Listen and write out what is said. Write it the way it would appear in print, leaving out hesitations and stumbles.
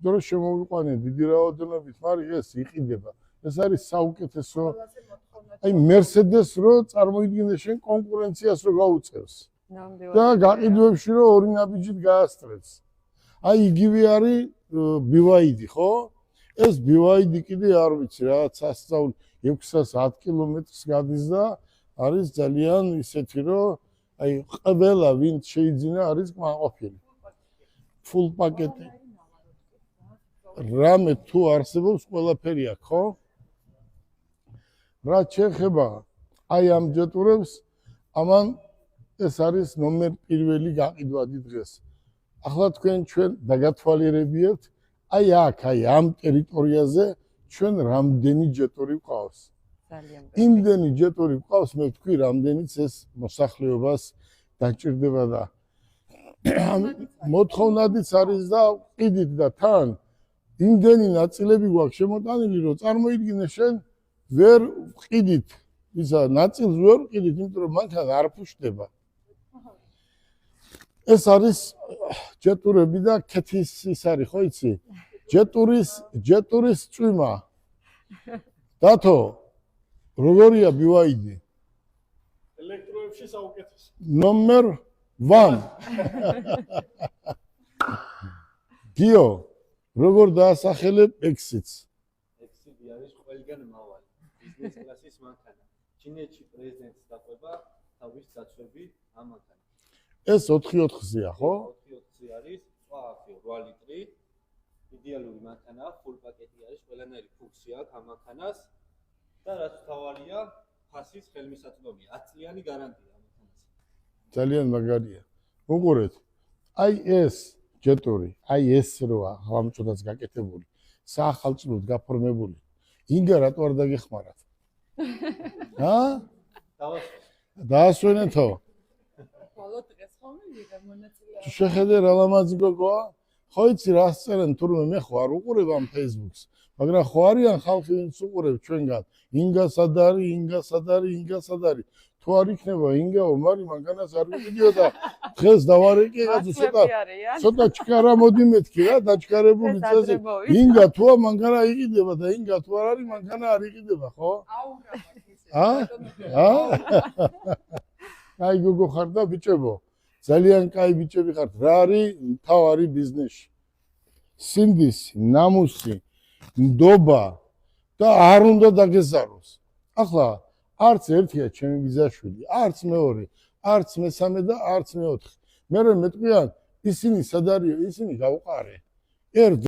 დროს შემოვიყვანე დიდი რაოდენობით, მაგრამ ეს იყიდება. ეს არის საუკეთესო. აი Mercedes რო წარმოიდგინე შენ კონკურენციას რო გაუწევს. და გაყიდვებში რო ორი ნაბიჯით გაასწრებს. აი იგივე არის BYD, ხო? ეს BYD კიდე არ ვიცი რა, სასწაული 610 კილომეტრს გადის და არის ძალიან ისეთი რომ აი ყველა ვინც შეიძინა არის კმაყოფილი. Full პაკეტი. რამე თუ არსებობს ყველაფერი აქვს, ხო? რა შეეხება აი ამ ჯეტურებს, ამან ეს არის ნომერ პირველი გაყიდვადი დღეს. ახლა ჩვენ დაგათვალიერებიეთ, აი აქ, აი ამ ტერიტორიაზე ჩვენ რამდენი ჯეტური გვყავს. იმდენი ჯეტური გვყავს, მე ვთქვი, რამდენიც ეს მოსახლეობას დაჭირდება და მოთხოვნადიც არის და ყიდით და თან იმდენი ნაწილები გვაქვს შემოტანილი, რომ წარმოიდგინე შენ ვერ ყიდით, ისა ნაწილს ვერ ყიდით, იმიტომ რომ მანქანა არ ფუშდება. ეს არის ჯეტურები და ქეთის ის არის, ხო იცი? ჯეტურის წვიმა. დათო, როგორია BYD? ელექტროებში საუკეთესო. ნომერ 1. გიო, როგორ დაასახელებ X-იც? X-ი არის ყველგან მავალი. ბიზნეს კლასის მანქანა. ჩინეთში პრეზიდენტს დაყვება თავის დაცვები ამ მანქანით. ეს 4-4-ზეა, ხო? 4-4-ზე არის, სხვა აქ 8 ლიტრი. იდეალური მანქანაა, full პაკეტი არის, ყველანაირი ფუნქცია აქვს ამ მანქანას და რაც თავარია, ფასის ხელმისაწვდომია, 10 წლიანი გარანტია ამ მანქანაზე. ძალიან მაგარია. უყურეთ. აი ეს ჯეტური, აი ეს როა, ხალხმწოდაც გაკეთებული, საახალწლოდ გაფორმებული. ინგა რატო არ დაგეხმარათ? ჰა? დაასვენეთო. ბოლო დღეს ხომ მივიღე მონაწილეობა. შეხედე რა ლამაზი გოგოა? ხო იცი რა ასწერენ თურმე მე ხო არ უყურებ ამ Facebook-ს, მაგრამ ხო არიან ხალხი ვინც უყურებს ჩვენგან. ინგა სად არის, ინგა სად არის, ინგა სად არის. თუ არ იქნება ინგაო, მაგრამ მანქანას არ მივიდიო და დღეს დავარეკე კაცო ცოტა ჩქარა მოდი მეთქი რა, დაჩქარებული წესი. ინგა თუა მანქანა იყიდება და ინგა თუ არ არის მანქანა არ იყიდება, ხო? აი გოგო ხარ და ბიჭებო. ძალიან კაი ბიჭები ხართ. რა არის მთავარი ბიზნესი? სინდისი, ნამუსი, ნდობა და არ უნდა დაგეზაროს. ახლა არც ერთია ჩემი ბიძაშვილი, არც მეორე, არც მესამე და არც მეოთხე. მე მეტყვიან ისინი სად არიან? ისინი გავყარე. ერთ